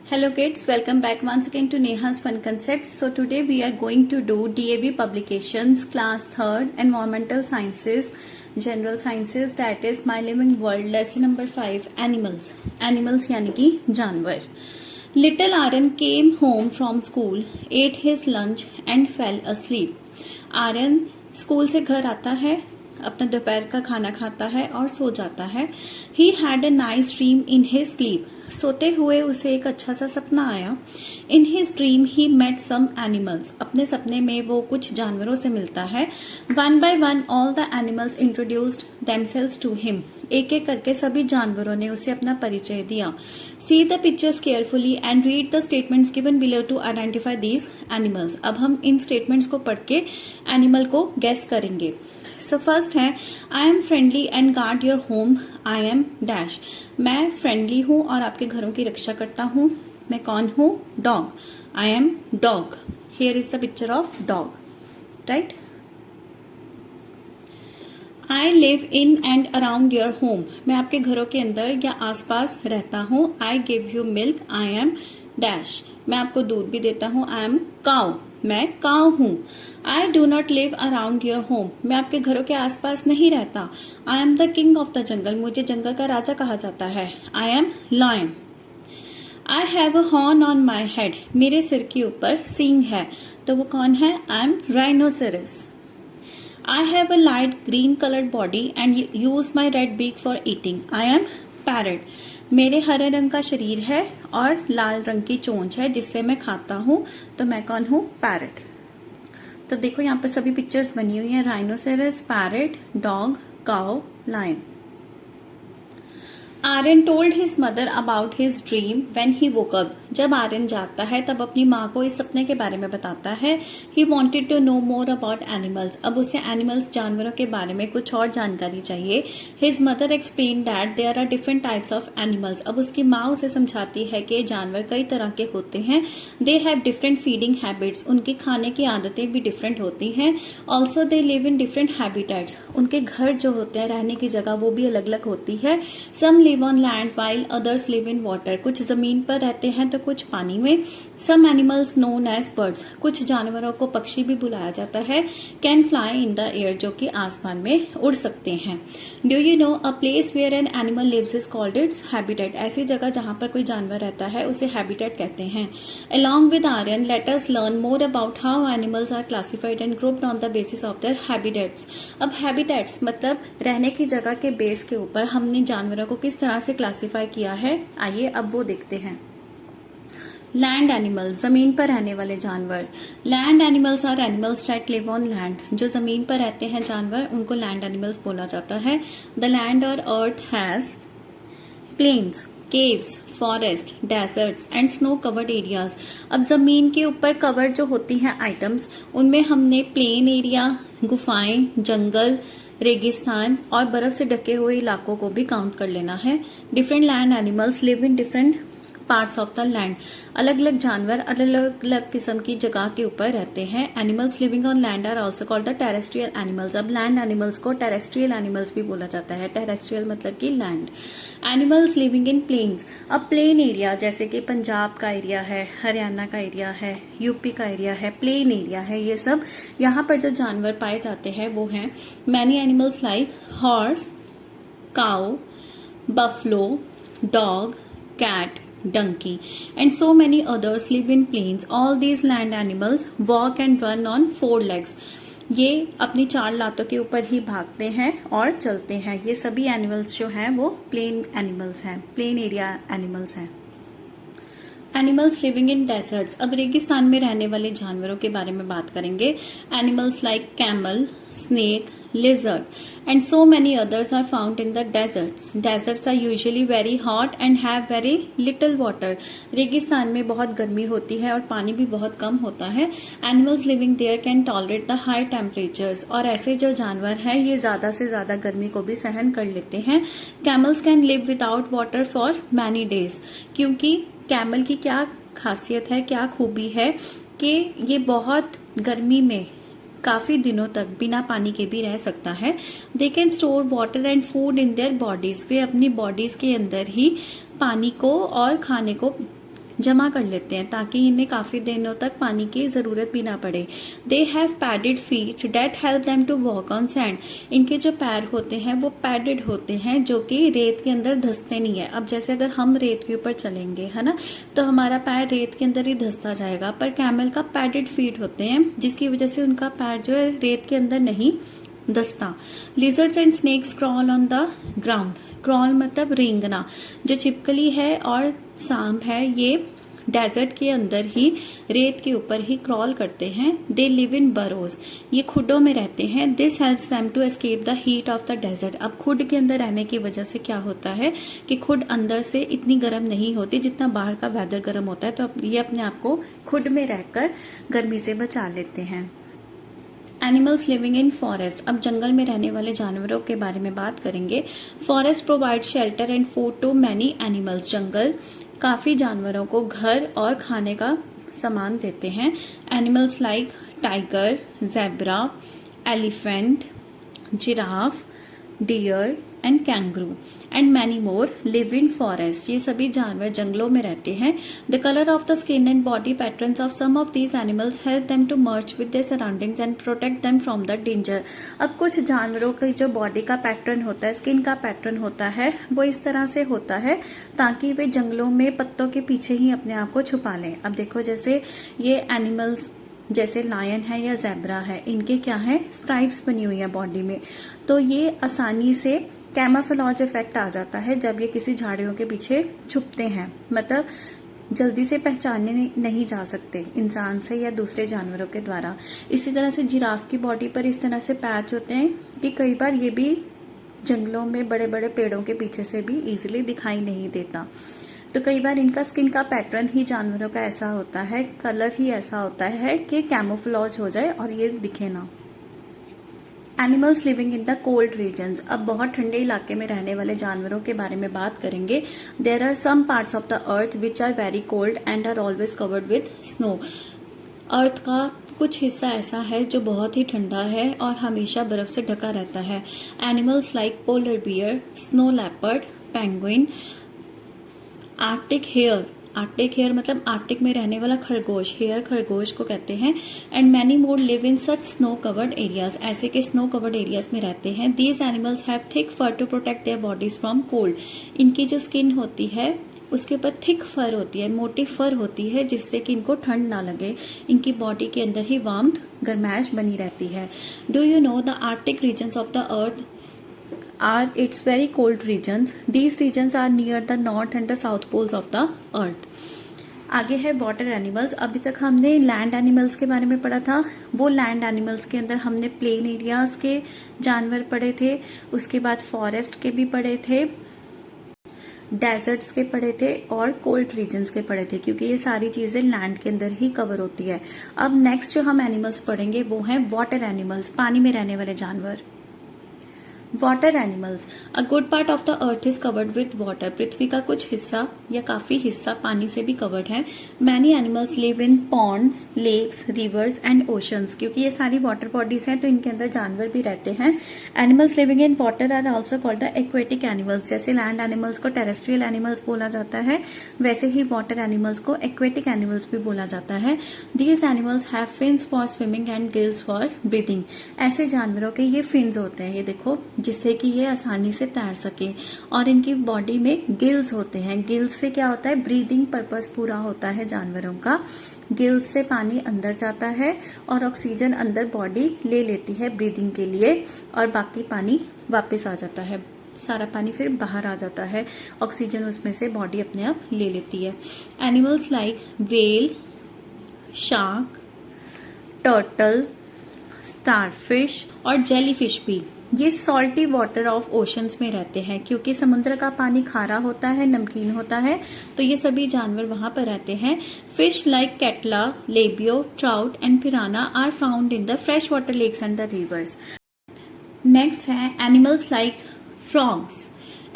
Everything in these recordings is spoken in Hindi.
Hello kids, welcome back once again to Neha's Fun Concepts. So today we are going to do DAV publications, class 3rd, Environmental Sciences, General Sciences, that is My Living World, lesson number 5, Animals. Animals यानी कि जानवर. Little Aaron came home from school, ate his lunch and fell asleep. Aaron school से घर आता है, अपना दोपहर का खाना खाता है और सो जाता है. He had a nice dream in his sleep. सोते हुए उसे एक अच्छा सा सपना आया. In his dream he met some animals. अपने सपने में वो कुछ जानवरों से मिलता है. One by one all the animals introduced themselves to him. एक एक करके सभी जानवरों ने उसे अपना परिचय दिया. See the pictures carefully and read the statements given below to identify these animals. अब हम इन स्टेटमेंट्स को पढ़ के एनिमल को गेस करेंगे. सो फर्स्ट है, I M friendly and guard your home. I am dash. मैं फ्रेंडली हूँ और आपके घरों की रक्षा करता हूँ. मैं कौन हूँ? Dog. I am dog. Here is the picture of dog. Right. I live in and around your home. मैं आपके घरों के अंदर या आसपास रहता हूँ. I give you milk. I am dash. मैं आपको दूध भी देता हूँ. I am cow. मैं काउ हूँ. I do not live around your home. मैं आपके घरों के आसपास नहीं रहता. I am the king of the jungle. मुझे जंगल का राजा कहा जाता है. I am lion. I have a horn on my head. मेरे सिर के ऊपर सींग है. तो वो कौन है? I am rhinoceros. I have a light green coloured body and use my red beak for eating. I am parrot. मेरे हरे रंग का शरीर है और लाल रंग की चोंच है जिससे मैं खाता हूँ. तो मैं कौन हूँ? पैरट. तो देखो यहाँ पे सभी पिक्चर्स बनी हुई हैं. Rhinoceros, parrot, dog, cow, lion. Aryan told his mother about his dream when he woke up. जब आर्यन जागता है तब अपनी माँ को इस सपने के बारे में बताता है. He wanted to know more about animals. अब उसे एनिमल्स, जानवरों के बारे में कुछ और जानकारी चाहिए. His mother explain that there are different types of animals. अब उसकी माँ उसे समझाती है कि जानवर कई तरह के होते हैं. They have different feeding habits. उनके खाने की आदतें भी डिफरेंट होती हैं. Also they live in different habitats. उनके घर जो होते हैं, रहने की जगह, वो भी अलग अलग होती है. Some live on land while others live in water. कुछ जमीन पर रहते हैं तो कुछ पानी में. Some animals known as birds. कुछ जानवरों को पक्षी भी बुलाया जाता है. Can fly in the air. जो कि आसमान में उड़ सकते हैं. Do you know a place where an animal lives is called its habitat. ऐसी जगह जहां पर कोई जानवर रहता है उसे habitat कहते हैं. Along with Aryan, let us learn more about how animals are classified and grouped on the basis of their habitats. अब habitats मतलब रहने की जगह के बेस के ऊपर हमने जानवरों को किस तरह से क्लासिफाई किया है. आइए अब वो देखते हैं. लैंड एनिमल्स, जमीन पर रहने वाले जानवर. Land animals are animals that live on land. जो जमीन पर रहते हैं जानवर उनको लैंड एनिमल्स बोला जाता है. द लैंड और earth has plains, caves, forest, deserts and snow covered areas. अब जमीन के ऊपर कवर्ड जो होती हैं आइटम्स, उनमें हमने प्लेन एरिया, गुफाएं, जंगल, रेगिस्तान और बर्फ से ढके हुए इलाकों को भी काउंट कर लेना है. Different land animals live in different parts of the land. अलग अलग जानवर अलग अलग किस्म की जगह के ऊपर रहते हैं. Animals living on land are also called the terrestrial animals. अब लैंड एनिमल्स को टेरेस्ट्रियल एनिमल्स भी बोला जाता है. टेरेस्ट्रियल मतलब कि land. Animals living in plains. अब प्लेन एरिया जैसे कि पंजाब का एरिया है, हरियाणा का एरिया है, यूपी का एरिया है, प्लेन एरिया है, ये सब यहाँ पर जो जानवर पाए जाते हैं वो हैं many animals like horse, cow, buffalo, dog, cat, donkey and so many others live in plains. All these land animals walk and run on 4 legs. ये अपनी 4 लातों के ऊपर ही भागते हैं और चलते हैं. ये सभी एनिमल्स जो हैं वो प्लेन एनिमल्स हैं, प्लेन एरिया एनिमल्स हैं. एनिमल्स लिविंग इन डेजर्ट्स. अब रेगिस्तान में रहने वाले जानवरों के बारे में बात करेंगे. Animals like camel, snake, lizard and so many others are found in the deserts. Deserts are usually very hot and have very little water. रेगिस्तान में बहुत गर्मी होती है और पानी भी बहुत कम होता है. Animals living there can tolerate the high temperatures. और ऐसे जो जानवर हैं ये ज्यादा से ज्यादा गर्मी को भी सहन कर लेते हैं. Camels can live without water for many days. क्योंकि कैमल की क्या खासियत है, क्या खूबी है कि ये बहुत गर्मी में काफी दिनों तक बिना पानी के भी रह सकता है. They can store water and food in their bodies. वे अपनी बॉडीज के अंदर ही पानी को और खाने को जमा कर लेते हैं ताकि इन्हें काफी दिनों तक पानी की जरूरत भी ना पड़े। They have padded feet that help them to walk on sand. इनके जो पैर होते हैं वो पैडेड होते हैं, जो कि रेत के अंदर धंसते नहीं है। अब जैसे अगर हम रेत के ऊपर चलेंगे, है ना, तो हमारा पैर रेत के अंदर ही धंसता जाएगा, पर कैमल का पैडेड फीट होते हैं जिसकी वजह से उनका पैर जो है रेत के अंदर नहीं धंसता। Lizards and snakes crawl on the ground. Crawl मतलब रेंगना। जो छिपकली है और सांप है ये डेजर्ट के अंदर ही रेत के ऊपर ही क्रॉल करते हैं। They live in burrows. ये खुडों में रहते हैं। This helps them to escape the heat of the desert. अब खुड के अंदर रहने की वजह से क्या होता है कि खुड अंदर से इतनी गर्म नहीं होती जितना बाहर का वेदर गर्म होता है, तो ये अपने आप को खुड में रहकर गर्मी से बचा लेते हैं। एनिमल्स लिविंग इन फॉरेस्ट। अब जंगल में रहने वाले जानवरों के बारे में बात करेंगे। Forest provide shelter and food to many animals. जंगल काफी जानवरों को घर और खाने का सामान देते हैं। Animals like tiger, zebra, elephant, giraffe, deer and kangaroo and many more live in forest. ये सभी जानवर जंगलों में रहते हैं। The colour of the skin and body patterns of some of these animals help them to merge with their surroundings and protect them from the danger. अब कुछ जानवरों की जो बॉडी का पैटर्न होता है, स्किन का पैटर्न होता है, वो इस तरह से होता है ताकि वे जंगलों में पत्तों के पीछे ही अपने आप को छुपा लें। अब देखो जैसे ये एनिमल्स जैसे लायन है या जेब्रा है, इनके क्या है, स्ट्राइप्स बनी हुई है बॉडी में, तो ये आसानी से कैमोफ्लेज इफेक्ट आ जाता है जब ये किसी झाड़ियों के पीछे छुपते हैं। मतलब जल्दी से पहचानने नहीं जा सकते इंसान से या दूसरे जानवरों के द्वारा। इसी तरह से जिराफ की बॉडी पर इस तरह से पैच होते हैं कि कई बार ये भी जंगलों में बड़े बड़े पेड़ों के पीछे से भी इजीली दिखाई नहीं देता। तो कई बार इनका स्किन का पैटर्न ही जानवरों का ऐसा होता है, कलर ही ऐसा होता है कि कैमोफ्लेज हो जाए और ये दिखे ना। Animals living in the cold regions. अब बहुत ठंडे इलाके में रहने वाले जानवरों के बारे में बात करेंगे। There are some parts of the earth which are very cold and are always covered with snow. अर्थ का कुछ हिस्सा ऐसा है जो बहुत ही ठंडा है और हमेशा बर्फ से ढका रहता है। Animals like polar bear, snow leopard, penguin, Arctic hare. Arctic hare मतलब आर्कटिक में रहने वाला खरगोश, हेयर खरगोश को कहते हैं। And many more live in such snow covered areas. ऐसे के स्नो कवर्ड एरियाज में रहते हैं। These animals have thick fur to protect their bodies from cold. इनकी जो स्किन होती है उसके ऊपर थिक फर होती है, मोटी फर होती है, जिससे कि इनको ठंड ना लगे। इनकी बॉडी के अंदर ही वार्मथ, गर्माश बनी रहती है। Do you know the Arctic regions of the earth are its very cold regions. These regions are near the north and the south poles of the earth. आगे है वाटर एनिमल्स। अभी तक हमने लैंड एनिमल्स के बारे में पढ़ा था। वो लैंड एनिमल्स के अंदर हमने प्लेन एरियाज के जानवर पढ़े थे, उसके बाद फॉरेस्ट के भी पढ़े थे, डेजर्ट्स के पढ़े थे और कोल्ड रीजन्स के पढ़े थे, क्योंकि ये सारी चीजें लैंड के अंदर ही कवर होती है। अब नेक्स्ट जो हम एनिमल्स पढ़ेंगे वो है वाटर एनिमल्स, पानी में रहने वाले जानवर। Water animals. A good part of the earth is covered with water. पृथ्वी का कुछ हिस्सा या काफी हिस्सा पानी से भी कवर्ड है। Many animals live in ponds, lakes, rivers and oceans. क्योंकि ये सारी वाटर बॉडीज हैं तो इनके अंदर जानवर भी रहते हैं। Animals living in water are also called the aquatic animals. जैसे लैंड एनिमल्स को टेरेस्ट्रियल एनिमल्स बोला जाता है, वैसे ही वाटर एनिमल्स को एक्वेटिक एनिमल्स भी बोला जाता है। These animals have fins for swimming and gills for breathing. ऐसे जानवरों के ये फिन्स होते हैं, ये देखो, जिससे कि ये आसानी से तैर सके। और इनकी बॉडी में गिल्स होते हैं। गिल्स से क्या होता है, ब्रीदिंग पर्पस पूरा होता है जानवरों का। गिल्स से पानी अंदर जाता है और ऑक्सीजन अंदर बॉडी ले लेती है ब्रीदिंग के लिए, और बाकी पानी वापस आ जाता है। सारा पानी फिर बाहर आ जाता है, ऑक्सीजन उसमें से बॉडी अपने आप ले लेती है। Animals like whale, shark, turtle, starfish और जेलीफिश भी ये सॉल्टी वाटर ऑफ ओशंस में रहते हैं। क्योंकि समुद्र का पानी खारा होता है, नमकीन होता है, तो ये सभी जानवर वहां पर रहते हैं। Fish like catla, labeo, trout and piranha are found in the fresh water lakes and the rivers. Next है animals like frogs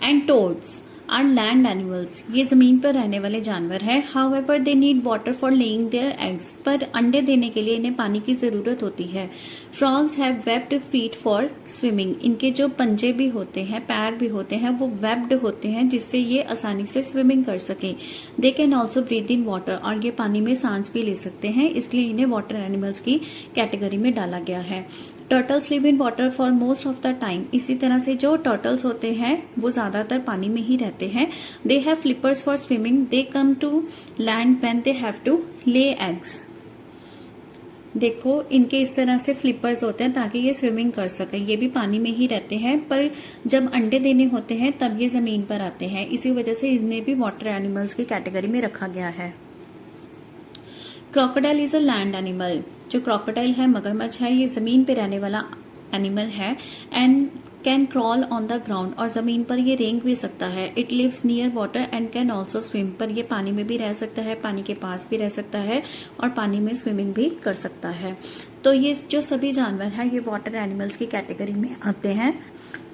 and toads. Are land animals, ये जमीन पर रहने वाले जानवर हैं। However they need water for laying their eggs, पर अंडे देने के लिए इन्हें पानी की जरूरत होती है। Frogs have webbed feet for swimming, इनके जो पंजे भी होते हैं, पैर भी होते हैं, वो वेब्ड होते हैं जिससे ये आसानी से स्विमिंग कर सके। They can also breathe in water, और ये पानी में सांस भी ले सकते हैं, इसलिए इन्हें वाटर एनिमल्स की कैटेगरी में डाला गया है। Turtles live in water for most of the time, इसी तरह से जो टर्टल्स होते हैं वो ज्यादातर पानी में ही रहते हैं। They have flippers for swimming, they come to land when they have to lay eggs. देखो इनके इस तरह से फ्लिपर्स होते हैं ताकि ये स्विमिंग कर सकें। ये भी पानी में ही रहते हैं, पर जब अंडे देने होते हैं तब ये जमीन पर आते हैं, इसी वजह से इन्हें भी वाटर एनिमल्स की कैटेगरी में रखा गया है। Crocodile is a land animal, जो क्रोकोडाइल है मगरमच्छ है, ये जमीन पे रहने वाला एनिमल है। And can crawl on the ground, और जमीन पर ये रेंग भी सकता है। It lives near water and can also swim, पर ये पानी में भी रह सकता है, पानी के पास भी रह सकता है और पानी में स्विमिंग भी कर सकता है। तो ये जो सभी जानवर हैं ये वाटर एनिमल्स की कैटेगरी में आते हैं।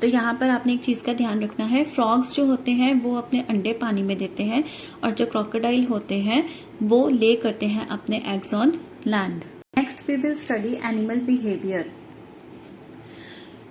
तो यहाँ पर आपने एक चीज का ध्यान रखना है, फ्रॉग्स जो होते हैं वो अपने अंडे पानी में देते हैं, और जो क्रोकोडाइल होते हैं वो ले करते हैं अपने eggs on land. Next we will study animal behaviour.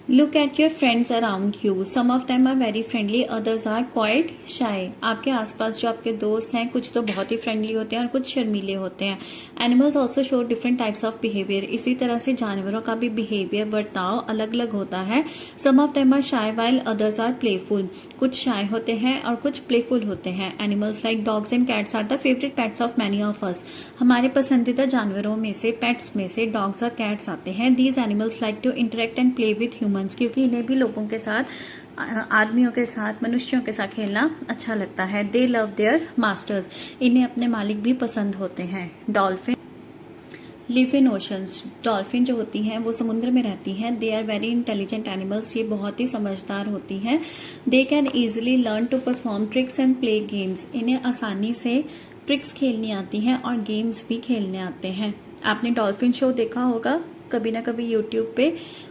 Look at your friends around you. Some of them are very friendly, others are quite shy. आपके आसपास जो आपके दोस्त हैं कुछ तो बहुत ही फ्रेंडली होते हैं और कुछ शर्मीले होते हैं। Animals also show different types of behavior. इसी तरह से जानवरों का भी बिहेवियर, बर्ताव अलग अलग होता है। Some of them are shy while others are playful. कुछ shy होते हैं और कुछ playful होते हैं। Animals like dogs and cats are the favorite pets of many of us. हमारे पसंदीदा जानवरों में से, पेट्स में से डॉग्स और कैट्स आते हैं। These animals like to interact and play with humans, क्योंकि इन्हें भी लोगों के साथ, आदमियों के साथ, मनुष्यों के साथ खेलना अच्छा लगता है। दे लव देयर मास्टर्स, इन्हें अपने मालिक भी पसंद होते हैं। Dolphin live in oceans, dolphin जो होती हैं वो समुद्र में रहती हैं। They are very intelligent animals, ये बहुत ही समझदार होती हैं। They can easily learn to perform tricks and play games, इन्हें आसानी से ट्रिक्स खेलनी आती हैं और गेम्स भी खेलने आते हैं। आपने डॉल्फिन शो देखा होगा कभी ना कभी यूट्यूब पे,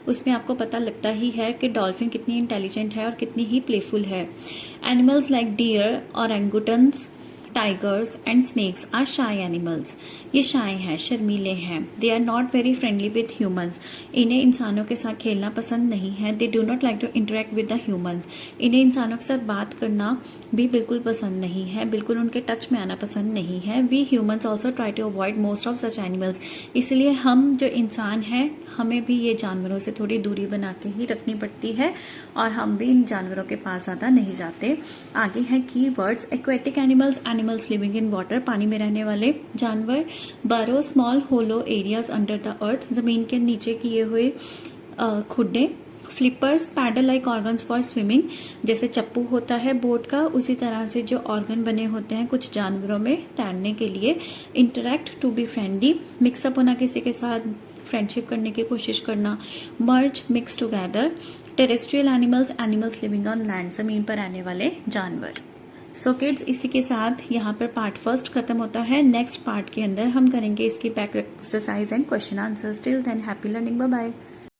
उसमें आपको पता लगता ही है कि डॉल्फिन कितनी इंटेलिजेंट है और कितनी ही प्लेफुल है। Animals like deer, orangutans, tigers and snakes are shy animals, ये शाय हैं, शर्मीले हैं। They are not very friendly with humans, इन्हें इंसानों के साथ खेलना पसंद नहीं है। They do not like to interact with the humans, इन्हें इंसानों के साथ बात करना भी बिल्कुल पसंद नहीं है, बिल्कुल उनके टच में आना पसंद नहीं है। We humans also try to avoid most of such animals, इसलिए हम जो इंसान हैं हमें भी ये जानवरों से थोड़ी दूरी बना के ही रखनी पड़ती है और हम भी इन जानवरों के पास ज्यादा नहीं जाते। आगे है की words. Aquatic animals, animals living in water, पानी में रहने वाले जानवर। Burrow small hollow areas under the earth, जमीन के नीचे किए हुए खुड्डे। Flippers, paddle like organs for swimming, जैसे चप्पू होता है बोट का उसी तरह से जो ऑर्गन बने होते हैं कुछ जानवरों में तैरने के लिए। Interact, to be friendly, mix up होना, किसी के साथ फ्रेंडशिप करने की कोशिश करना। Merge, mix together. Terrestrial animals, animals living on land, जमीन पर रहने वाले जानवर। सो किड्स, इसी के साथ यहाँ पर पार्ट फर्स्ट खत्म होता है। नेक्स्ट पार्ट के अंदर हम करेंगे इसकी back exercise and question answers. Till then happy learning, bye bye.